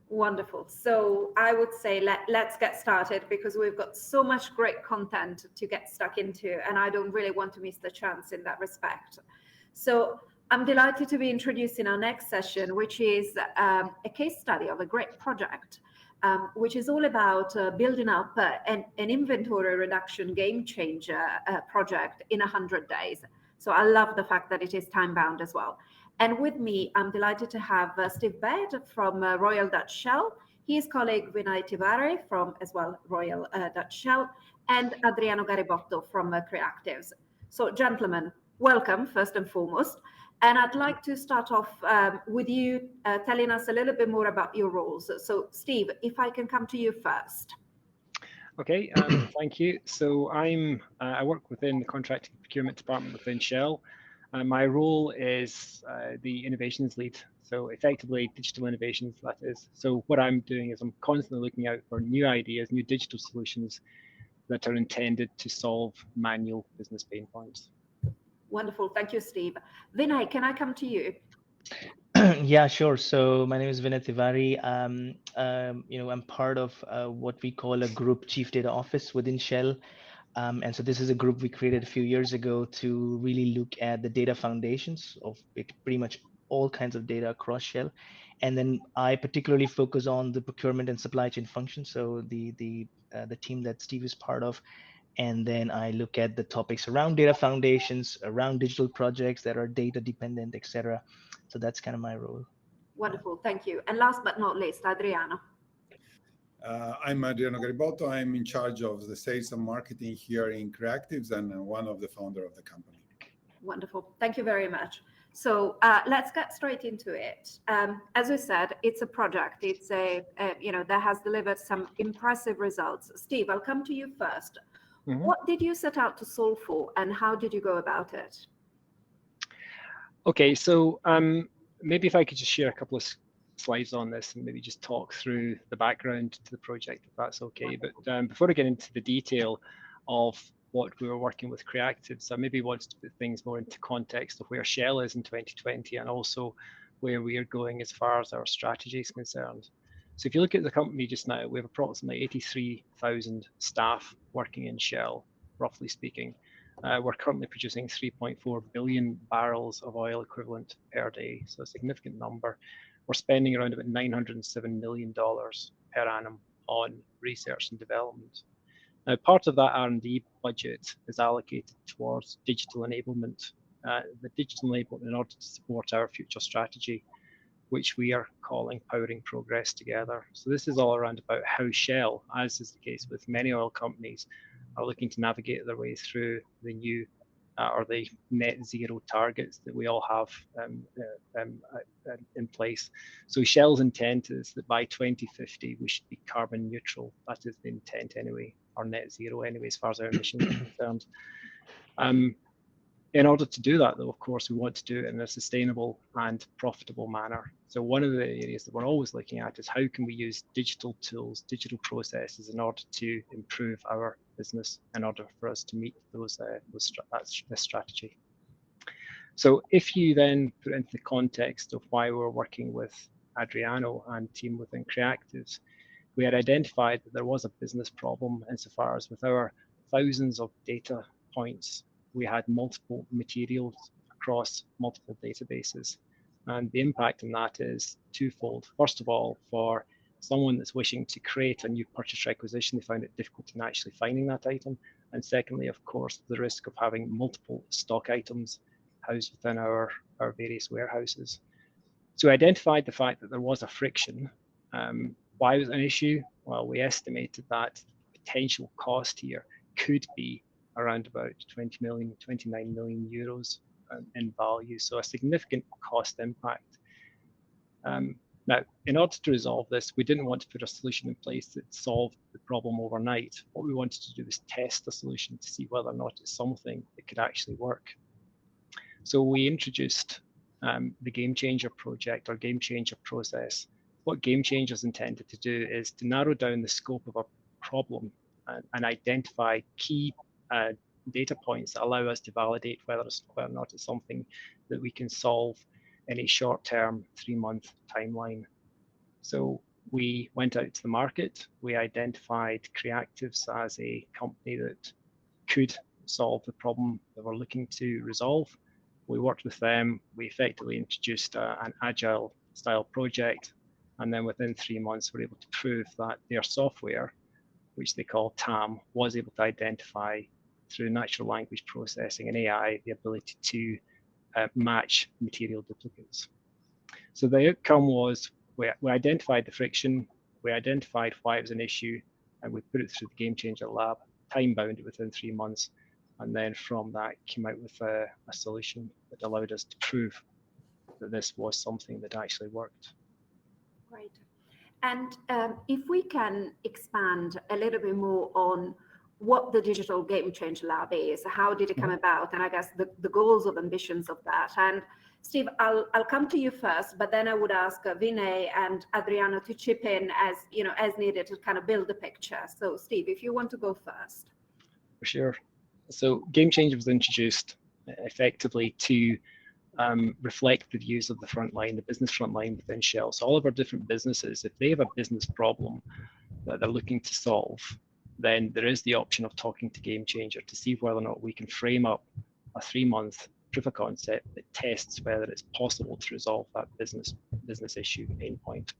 Wonderful. So I would say let's get started because we've got so much great content to get stuck into, and I don't really want to miss the chance in that respect. So I'm delighted to be introducing our next session, which is a case study of a great project, which is all about building up an inventory reduction game changer project in 100 days. So I love the fact that it is time bound as well. And with me, I'm delighted to have Steve Baird from Royal Dutch Shell, his colleague Vinay Tiwari from as well Royal Dutch Shell, and Adriano Garibotto from Creatives. So gentlemen, welcome first and foremost. And I'd like to start off with you telling us a little bit more about your roles. So Steve, if I can come to you first. Okay, thank you. So I work within the contracting procurement department within Shell. My role is the innovations lead. So effectively digital innovations, that is. So what I'm doing is I'm constantly looking out for new ideas, new digital solutions that are intended to solve manual business pain points. Wonderful. Thank you, Steve. Vinay, can I come to you? Yeah, sure. So my name is Vinay Tiwari. I'm part of what we call a group chief data office within Shell. And so this is a group we created a few years ago to really look at the data foundations of pretty much all kinds of data across Shell. And then I particularly focus on the procurement and supply chain function. So the team that Steve is part of. And then I look at the topics around data foundations, around digital projects that are data dependent, etc. So that's kind of my role. Wonderful. Thank you. And last but not least, Adriano. I'm Adriano Garibotto. I'm in charge of the sales and marketing here in Creatives and one of the founder of the company. Wonderful. Thank you very much. So let's get straight into it. As we said, it's a project. It's that has delivered some impressive results. Steve, I'll come to you first. Mm-hmm. What did you set out to solve for, and how did you go about it? Okay, so maybe if I could just share a couple of slides on this and maybe just talk through the background to the project, if that's okay. But before I get into the detail of what we were working with Creatives, I maybe wanted to put things more into context of where Shell is in 2020 and also where we are going as far as our strategy is concerned. So if you look at the company just now, we have approximately 83,000 staff working in Shell, roughly speaking. We're currently producing 3.4 billion barrels of oil equivalent per day, so a significant number. We're spending around about $907 million per annum on research and development. Now, part of that R&D budget is allocated towards digital enablement, the digital enablement in order to support our future strategy, which we are calling Powering Progress Together. So this is all around about how Shell, as is the case with many oil companies, are looking to navigate their way through the new or the net zero targets that we all have in place. So Shell's intent is that by 2050, we should be carbon neutral. That is the intent anyway, or net zero anyway, as far as our emissions are concerned. In order to do that, though, of course, we want to do it in a sustainable and profitable manner. So one of the areas that we're always looking at is how can we use digital tools, digital processes in order to improve our business in order for us to meet this strategy. So if you then put into the context of why we're working with Adriano and team within Creatives, we had identified that there was a business problem insofar as with our thousands of data points, we had multiple materials across multiple databases. And the impact on that is twofold. First of all, for someone that's wishing to create a new purchase requisition, they found it difficult in actually finding that item. And secondly, of course, the risk of having multiple stock items housed within our various warehouses. So we identified the fact that there was a friction. Why was it an issue? Well, we estimated that potential cost here could be around about 29 million euros in value, so a significant cost impact. Now, in order to resolve this, we didn't want to put a solution in place that solved the problem overnight. What we wanted to do was test the solution to see whether or not it's something that could actually work. So we introduced the Game Changer project or Game Changer process. What Game Changer is intended to do is to narrow down the scope of a problem and identify key data points that allow us to validate whether or not it's something that we can solve in a short-term 3-month timeline. So we went out to the market. We identified Creatives as a company that could solve the problem that we're looking to resolve. We worked with them. We effectively introduced an agile style project. And then within 3 months, we were able to prove that their software, which they call TAM, was able to identify through natural language processing and AI the ability to match material duplicates. So the outcome was we identified the friction, we identified why it was an issue, and we put it through the Game Changer Lab, time bound it within 3 months, and then from that came out with a solution that allowed us to prove that this was something that actually worked. Great. And if we can expand a little bit more on what the Digital Game Changer Lab is, how did it come about, and I guess the goals of ambitions of that. And Steve, I'll come to you first, but then I would ask Vinay and Adriano to chip in as needed to kind of build the picture. So Steve, if you want to go first. For sure. So Game Changer was introduced effectively to reflect the views of the front line, the business front line within Shell. So all of our different businesses, if they have a business problem that they're looking to solve, then there is the option of talking to Game Changer to see whether or not we can frame up a 3-month proof of concept that tests whether it's possible to resolve that business issue pain point.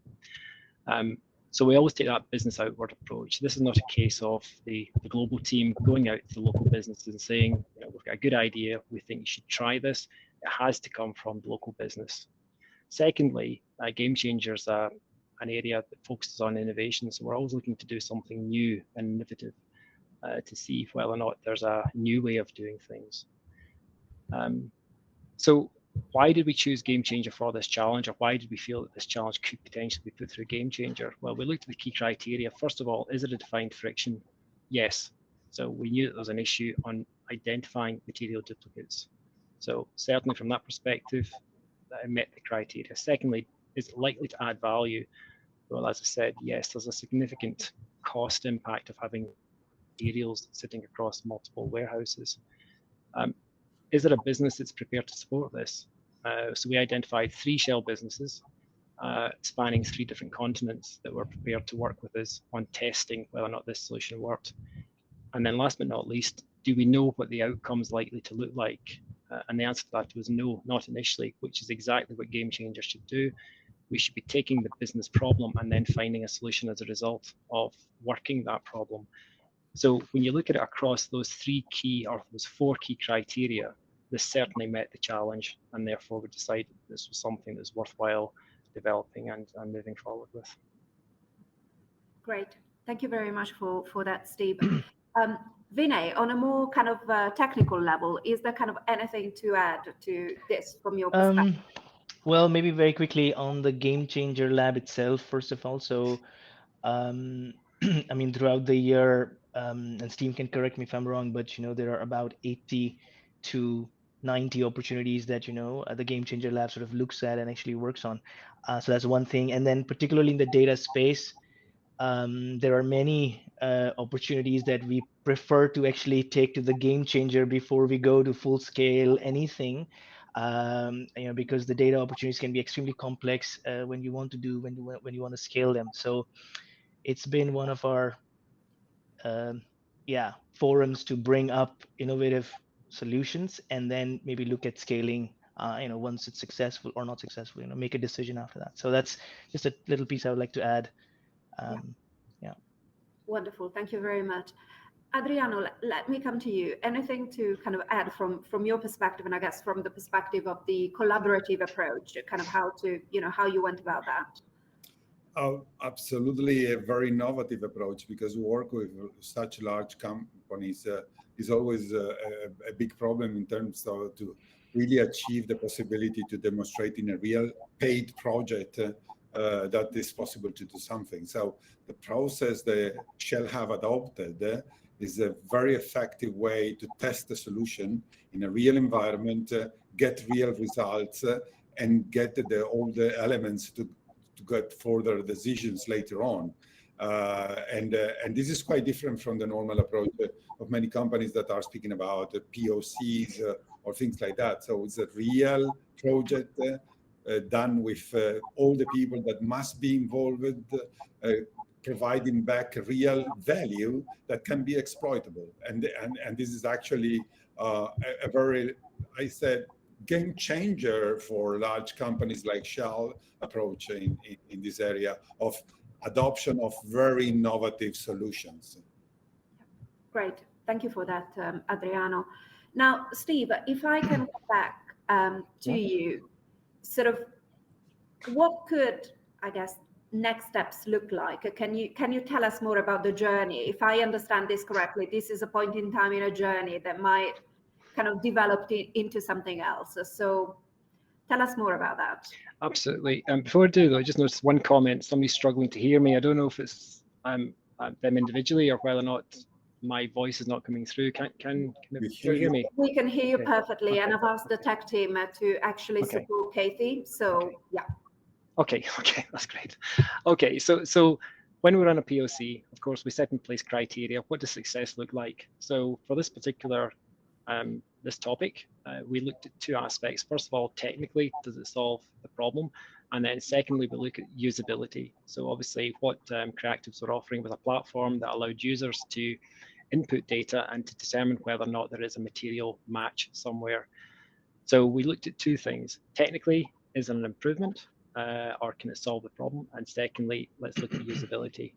So we always take that business outward approach. This is not a case of the global team going out to the local businesses and saying, we've got a good idea, we think you should try this. It has to come from the local business. Secondly, Game Changer is an area that focuses on innovation. So we're always looking to do something new and innovative to see whether or not there's a new way of doing things. So why did we choose Game Changer for this challenge, or why did we feel that this challenge could potentially be put through Game Changer? Well, we looked at the key criteria. First of all, is it a defined friction? Yes. So we knew that there was an issue on identifying material duplicates. So certainly from that perspective, that met the criteria. Secondly, is it likely to add value? Well, as I said, yes, there's a significant cost impact of having materials sitting across multiple warehouses. Is there a business that's prepared to support this? So we identified 3 Shell businesses spanning 3 different continents that were prepared to work with us on testing whether or not this solution worked. And then last but not least, do we know what the outcome's likely to look like? And the answer to that was no, not initially, which is exactly what Game Changer should do. We should be taking the business problem and then finding a solution as a result of working that problem. So when you look at it across those 4 key criteria, this certainly met the challenge, and therefore we decided this was something that's worthwhile developing and moving forward with. Great. Thank you very much for that, Steve. Vinay, on a more kind of technical level, is there kind of anything to add to this from your perspective? Well, maybe very quickly on the Game Changer Lab itself, first of all. So, I mean, throughout the year, and Steve can correct me if I'm wrong, but, there are about 80 to 90 opportunities that, the Game Changer Lab sort of looks at and actually works on. So that's one thing. And then particularly in the data space, there are many opportunities that we prefer to actually take to the Game Changer before we go to full scale anything, because the data opportunities can be extremely complex when you want to scale them. So it's been one of our forums to bring up innovative solutions and then maybe look at scaling once it's successful or not successful, make a decision after that. So that's just a little piece I would like to add. Wonderful. Thank you very much. Adriano, let me come to you. Anything to kind of add from your perspective, and I guess from the perspective of the collaborative approach, kind of how you went about that? Oh, absolutely, a very innovative approach, because work with such large companies is always a big problem in terms of to really achieve the possibility to demonstrate in a real paid project that is possible to do something. So the process that Shell have adopted is a very effective way to test the solution in a real environment, get real results, and get all the elements to get further decisions later on. And this is quite different from the normal approach of many companies that are speaking about POCs or things like that. So it's a real project done with all the people that must be involved, providing back real value that can be exploitable. And this is actually a very, I said, game changer for large companies like Shell approach in this area of adoption of very innovative solutions. Great. Thank you for that, Adriano. Now, Steve, if I can go back to you, sort of what could, I guess, next steps look like? Can you tell us more about the journey? If I understand this correctly, this is a point in time in a journey that might kind of develop into something else. So tell us more about that. Absolutely. Before I do though, I just noticed one comment. Somebody's struggling to hear me. I don't know if it's them individually or whether or not my voice is not coming through. Can you hear me? We can hear you perfectly, Okay. and I've asked the tech team to actually support Kathy. So yeah. Okay, that's great. Okay, so when we run a POC, of course, we set in place criteria. What does success look like? So for this particular this topic, we looked at two aspects. First of all, technically, does it solve the problem? And then secondly, we look at usability. So obviously what Creatives were offering was a platform that allowed users to input data and to determine whether or not there is a material match somewhere. So we looked at two things. Technically, is it an improvement or can it solve the problem? And secondly, let's look at usability.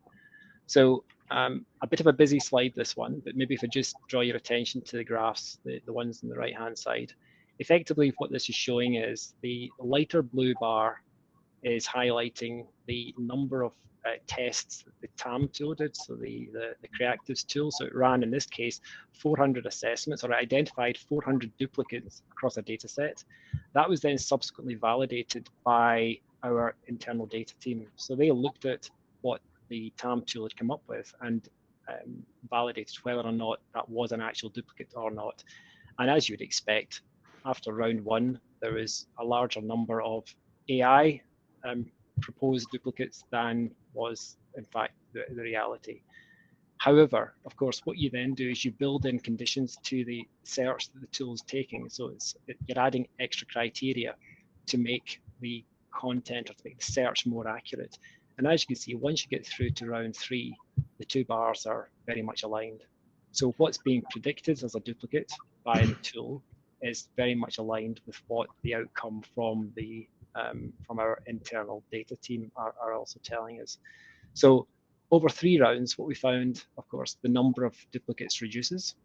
So a bit of a busy slide, this one, but maybe if I just draw your attention to the graphs, the ones on the right-hand side. Effectively, what this is showing is the lighter blue bar is highlighting the number of tests that the TAM tool did, so the Creatives tool. So it ran, in this case, 400 assessments, or it identified 400 duplicates across a data set. That was then subsequently validated by our internal data team. So they looked at what the TAM tool had come up with and validated whether or not that was an actual duplicate or not. And as you'd expect, after round one, there was a larger number of AI proposed duplicates than was, in fact, the reality. However, of course, what you then do is you build in conditions to the search that the tool is taking. So you're adding extra criteria to make the content or to make the search more accurate. And as you can see, once you get through to round three, the two bars are very much aligned. So what's being predicted as a duplicate by the tool is very much aligned with what the outcome from the from our internal data team are also telling us. So over 3 rounds, what we found, of course, the number of duplicates reduces.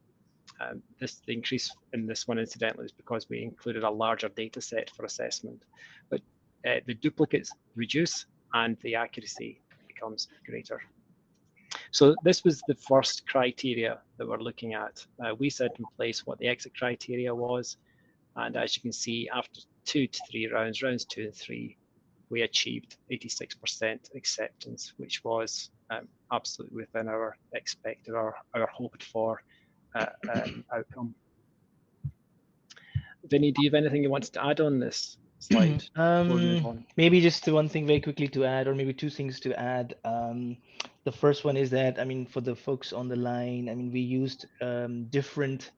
The increase in this one, incidentally, is because we included a larger data set for assessment. But the duplicates reduce and the accuracy becomes greater. So this was the first criteria that we're looking at. We set in place what the exit criteria was. And as you can see, after 2 to 3 rounds, rounds 2 and 3, we achieved 86% acceptance, which was absolutely within our expected or our hoped for outcome. Vinny, do you have anything you wanted to add on this slide? Maybe just one thing very quickly to add, or maybe 2 things to add. The first one is that, I mean, for the folks on the line, I mean, we used different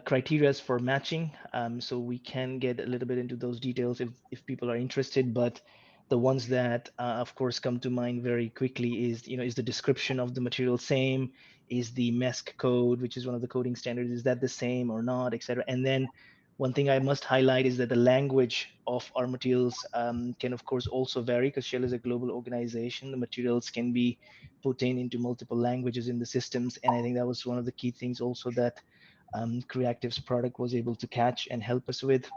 criteria for matching, so we can get a little bit into those details if people are interested. But the ones that, of course, come to mind very quickly is, is the description of the material same? Is the MESC code, which is one of the coding standards, is that the same or not, etc. And then one thing I must highlight is that the language of our materials can, of course, also vary, because Shell is a global organization. The materials can be put into multiple languages in the systems, and I think that was one of the key things also that Creatives product was able to catch and help us with.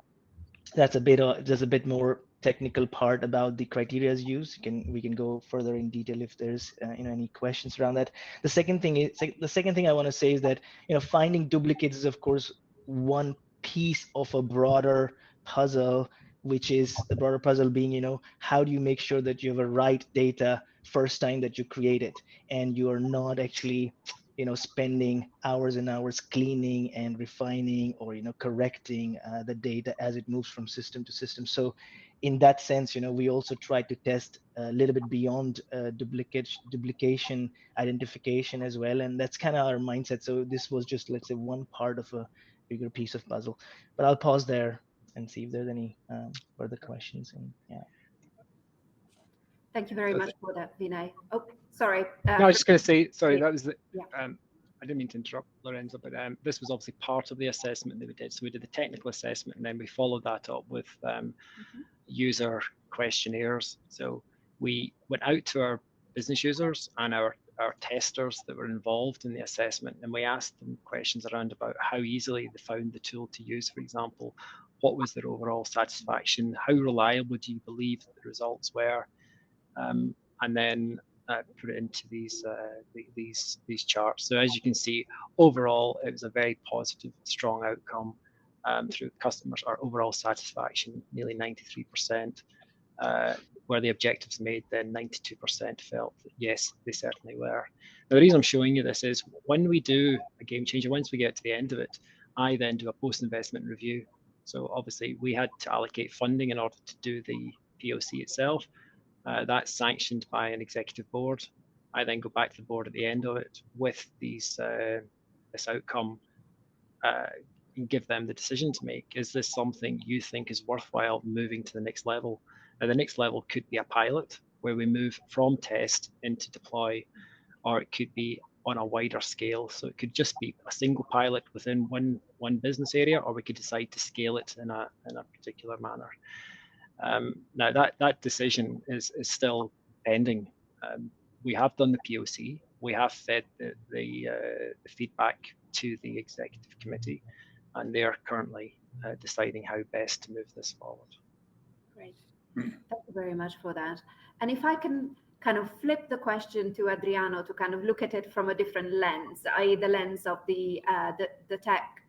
That's a bit there's a bit more technical part about the criteria used. We can go further in detail if there's any questions around that. The second thing I want to say is that finding duplicates is, of course, one piece of a broader puzzle, which is the broader puzzle being, how do you make sure that you have a right data first time that you create it, and you are not actually spending hours and hours cleaning and refining or correcting the data as it moves from system to system. So in that sense, we also try to test a little bit beyond duplication identification as well, and that's kind of our mindset. So this was just, let's say, one part of a bigger piece of puzzle. But I'll pause there and see if there's any further questions. And yeah. Thank you very much for that, Vinay. Oh, sorry. No, I was just going to say, sorry, yeah. that was the, Yeah. I didn't mean to interrupt, Lorenzo, but this was obviously part of the assessment that we did. So we did the technical assessment, and then we followed that up with user questionnaires. So we went out to our business users and our testers that were involved in the assessment, and we asked them questions around about how easily they found the tool to use, for example. What was their overall satisfaction? How reliable do you believe that the results were? And then put it into these charts. So as you can see, overall, it was a very positive, strong outcome through customers. Our overall satisfaction, nearly 93%. Were the objectives made, then 92% felt that yes, they certainly were. Now, the reason I'm showing you this is when we do a game changer, once we get to the end of it, I then do a post-investment review. So obviously we had to allocate funding in order to do the POC itself. That's sanctioned by an executive board. I then go back to the board at the end of it with this outcome and give them the decision to make. Is this something you think is worthwhile moving to the next level? Now, the next level could be a pilot where we move from test into deploy, or it could be on a wider scale. So it could just be a single pilot within one business area, or we could decide to scale it in a particular manner. Now that decision is still pending. We have done the POC. We have fed the feedback to the executive committee, and they are currently deciding how best to move this forward. Great. Thank you very much for that. And if I can kind of flip the question to Adriano to kind of look at it from a different lens, i.e. the lens of the tech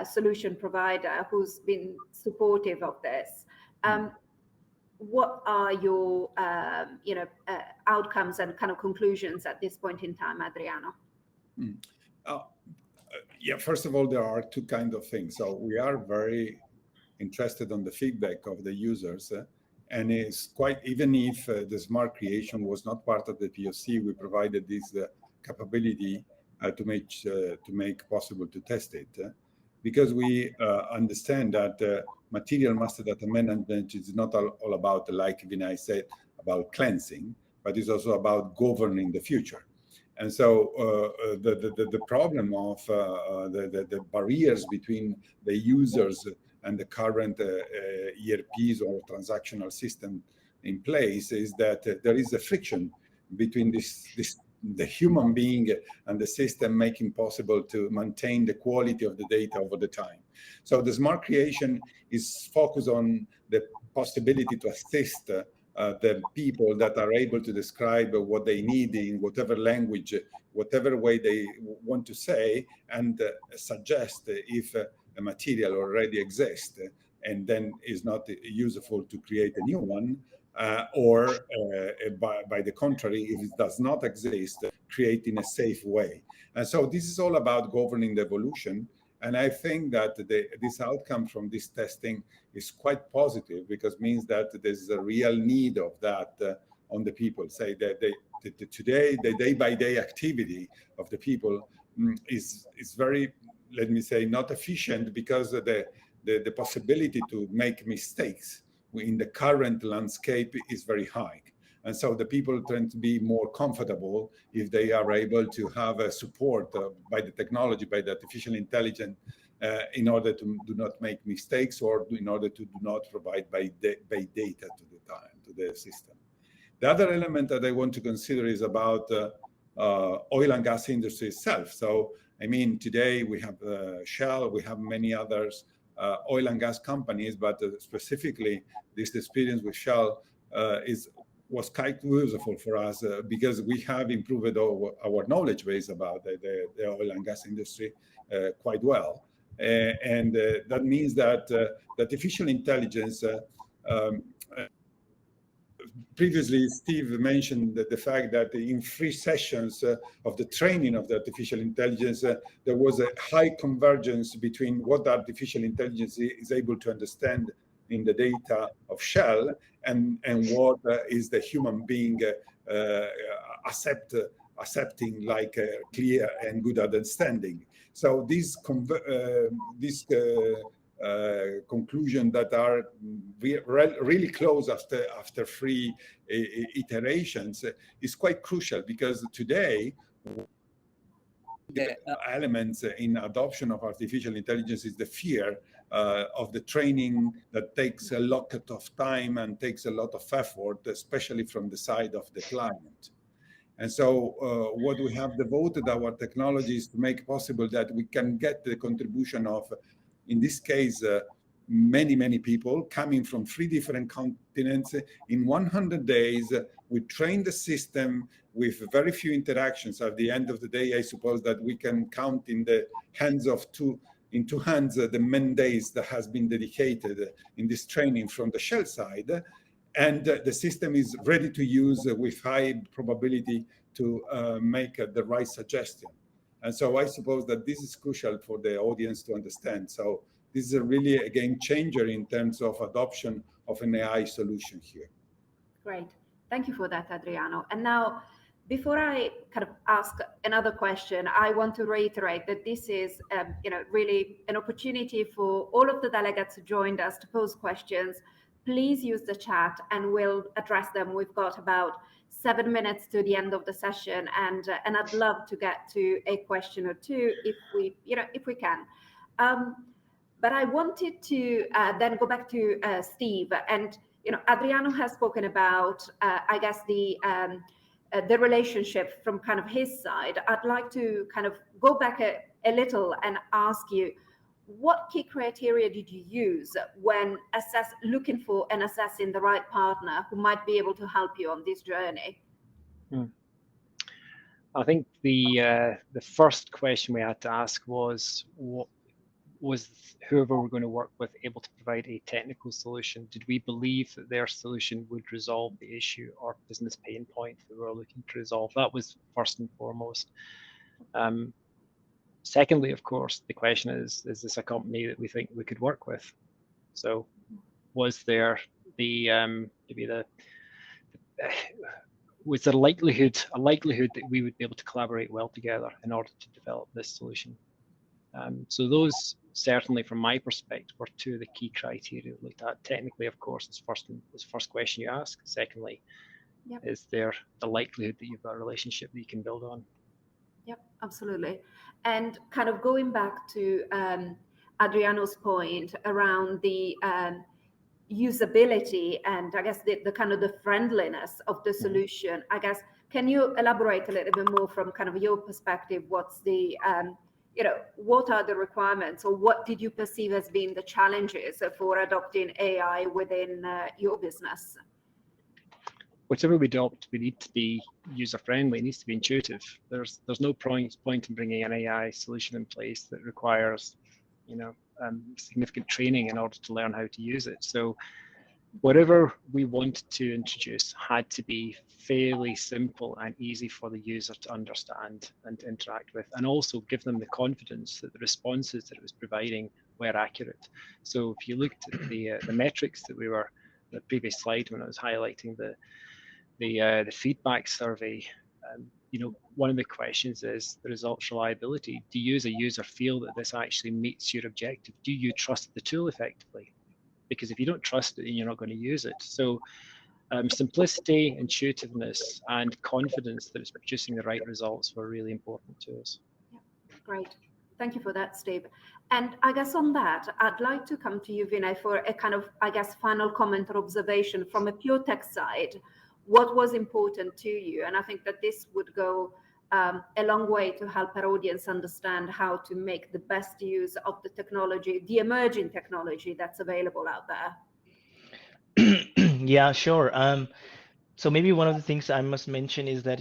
solution provider who's been supportive of this. What are your outcomes and kind of conclusions at this point in time, Adriano? Yeah, first of all, there are two kinds of things. So we are very interested on the feedback of the users, and it's quite, even if the smart creation was not part of the POC, we provided this capability to make possible to test it, because we understand that material master data management is not all about, like Vinay said, about cleansing, but it's also about governing the future. And so the problem of the barriers between the users and the current ERPs or transactional system in place is that there is a friction between the human being and the system, making possible to maintain the quality of the data over the time. So the smart creation is focused on the possibility to assist the people that are able to describe what they need in whatever language, whatever way they want to say, and suggest if a material already exists and then is not useful to create a new one, or by the contrary, if it does not exist, create in a safe way. And so this is all about governing the evolution. And I think that this outcome from this testing is quite positive, because it means that there's a real need of that on the people. Say that today, the day-by-day activity of the people is very, let me say, not efficient, because the possibility to make mistakes in the current landscape is very high. And so the people tend to be more comfortable if they are able to have a support by the technology, by the artificial intelligence, in order to do not make mistakes, or in order to do not provide by data to the system. The other element that I want to consider is about oil and gas industry itself. So, I mean, today we have Shell, we have many others oil and gas companies, but specifically this experience with Shell was quite useful for us because we have improved our knowledge base about the oil and gas industry quite well. And that means that artificial intelligence, previously Steve mentioned the fact that in 3 sessions of the training of the artificial intelligence, there was a high convergence between what artificial intelligence is able to understand in the data of Shell and what is the human being accepting like a clear and good understanding. So this conclusion that are really close after 3 iterations is quite crucial, because today the elements in adoption of artificial intelligence is the fear of the training that takes a lot of time and takes a lot of effort, especially from the side of the client. And so what we have devoted our technologies to make possible that we can get the contribution of, in this case, many people coming from 3 different continents. In 100 days, we train the system with very few interactions. At the end of the day, I suppose that we can count in the hands of two hands the many days that has been dedicated in this training from the Shell side. And the system is ready to use with high probability to make the right suggestion. And so I suppose that this is crucial for the audience to understand. So this is really a game changer in terms of adoption of an AI solution here. Great. Thank you for that, Adriano. And now, before I kind of ask another question, I want to reiterate that this is, really an opportunity for all of the delegates who joined us to pose questions. Please use the chat and we'll address them. We've got about 7 minutes to the end of the session, and I'd love to get to a question or two if we can. But I wanted to then go back to Steve, and Adriano has spoken about, I guess, the relationship from kind of his side. I'd like to kind of go back a little and ask you, what key criteria did you use when looking for and assessing the right partner who might be able to help you on this journey? I think the first question we had to ask was, what was whoever we're going to work with able to provide a technical solution? Did we believe that their solution would resolve the issue or business pain point that we were looking to resolve? That was first and foremost. Secondly, of course, the question is this a company that we think we could work with? So was there was there a likelihood that we would be able to collaborate well together in order to develop this solution? So those, certainly from my perspective, were 2 of the key criteria we looked at. Technically, of course, is first question you ask. Secondly, is there the likelihood that you've got a relationship that you can build on? Yep, absolutely. And kind of going back to Adriano's point around the usability and I guess the kind of the friendliness of the solution, I guess, can you elaborate a little bit more from kind of your perspective? What's the what are the requirements, or what did you perceive as being the challenges for adopting AI within your business? Whatever we adopt, we need to be user-friendly. It needs to be intuitive. There's no point in bringing an AI solution in place that requires, significant training in order to learn how to use it. So whatever we wanted to introduce had to be fairly simple and easy for the user to understand and interact with, and also give them the confidence that the responses that it was providing were accurate. So if you looked at the metrics that we were, the previous slide when I was highlighting the feedback survey, one of the questions is the results reliability. Do you as a user feel that this actually meets your objective? Do you trust the tool effectively? Because if you don't trust it, then you're not going to use it. So simplicity, intuitiveness, and confidence that it's producing the right results were really important to us. Yeah, great. Thank you for that, Steve. And I guess on that, I'd like to come to you, Vinay, for a kind of, I guess, final comment or observation from a pure tech side. What was important to you? And I think that this would go a long way to help our audience understand how to make the best use of the technology, the emerging technology that's available out there. Yeah, sure. So maybe one of the things I must mention is that,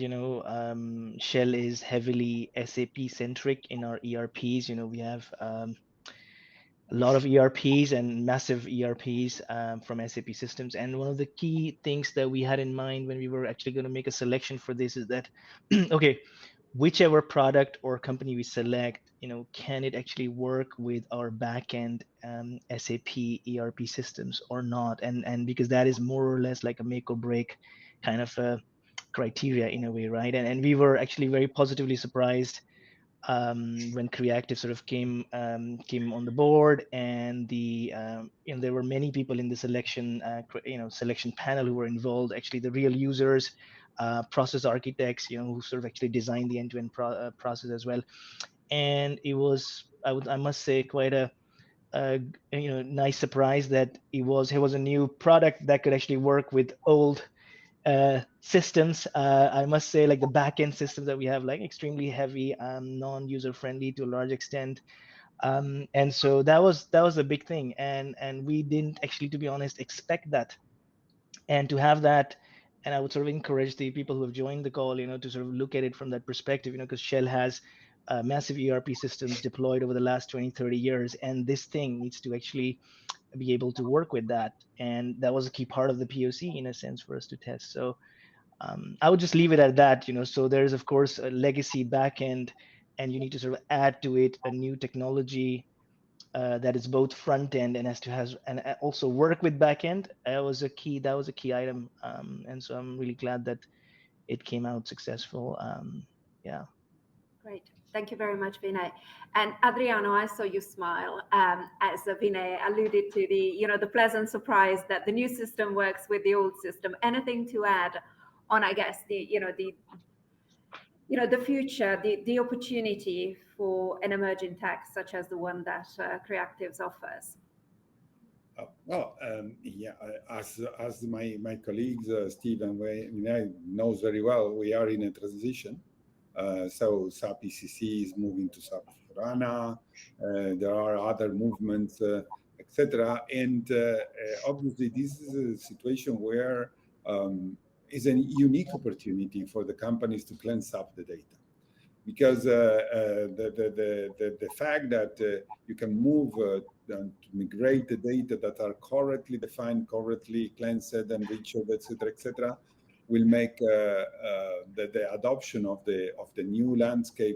Shell is heavily SAP centric in our ERPs. We have a lot of ERPs and massive ERPs from SAP systems. And one of the key things that we had in mind when we were actually going to make a selection for this is that, okay, whichever product or company we select, can it actually work with our backend SAP ERP systems or not? And because that is more or less like a make or break kind of a criteria in a way, right? And we were actually very positively surprised when Creative sort of came on the board, and there were many people in the selection panel who were involved. Actually, the real users, process architects, who sort of actually designed the end-to-end process as well. And it was, I must say, quite a nice surprise that it was a new product that could actually work with old systems. I must say, like the backend systems that we have, like extremely heavy, non-user friendly to a large extent. And so that was a big thing, and we didn't actually, to be honest, expect that. And to have that, and I would sort of encourage the people who have joined the call, to sort of look at it from that perspective, because Shell has massive ERP systems deployed over the last 20-30 years, and this thing needs to actually be able to work with that. And that was a key part of the POC, in a sense, for us to test. So I would just leave it at that. So there's, of course, a legacy backend, and you need to sort of add to it a new technology that is both front end and and also work with backend. That was a key item, and so I'm really glad that it came out successful. Yeah. Great. Thank you very much, Vinay. And Adriano, I saw you smile as Vinay alluded to the pleasant surprise that the new system works with the old system. Anything to add on, I guess, the future, the opportunity for an emerging tech such as the one that Creatives offers? As my colleagues, Steve and Vinay knows very well, we are in a transition. So SAP ECC is moving to SAP HANA. There are other movements, etc. And obviously, this is a situation where is a unique opportunity for the companies to cleanse up the data, because the fact that you can move to migrate the data that are correctly defined, correctly cleansed, and enriched, etc., will make the adoption of the new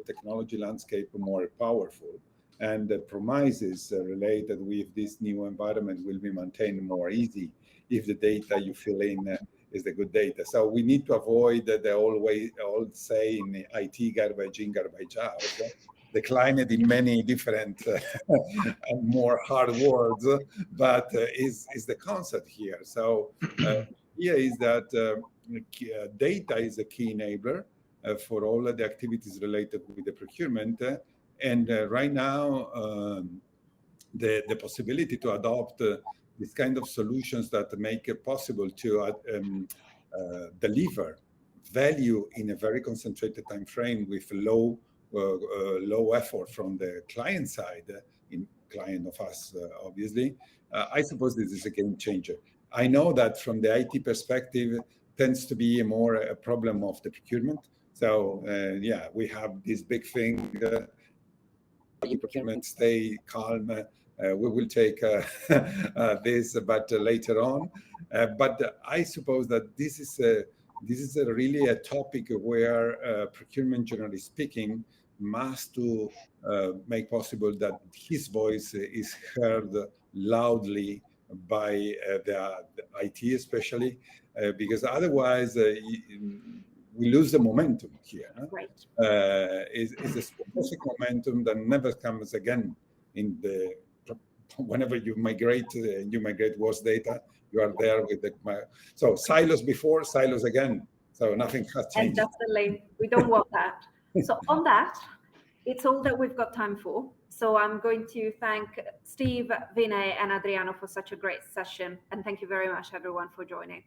technology landscape more powerful, and the promises related with this new environment will be maintained more easy if the data you fill in is the good data. So we need to avoid the old saying, IT garbage in, garbage out, declined in many different and more hard words, but is the concept here. So here is that data is a key enabler for all of the activities related with the procurement. And right now, the possibility to adopt this kind of solutions that make it possible to deliver value in a very concentrated time frame with low effort from the client side, in client of us, obviously. I suppose this is a game changer. I know that from the IT perspective, tends to be more a problem of the procurement. So we have this big thing. Procurement, stay calm. We will take this, but later on. But I suppose that this is really a topic where procurement, generally speaking, must to make possible that his voice is heard loudly by the IT, especially, because otherwise we lose the momentum here. Right. Is a specific momentum that never comes again whenever you migrate worse data, you are there with so silos before, silos again. So nothing has changed. And that's the lane. We don't want that. So on that, it's all that we've got time for. So I'm going to thank Steve, Vinay, and Adriano for such a great session. And thank you very much, everyone, for joining.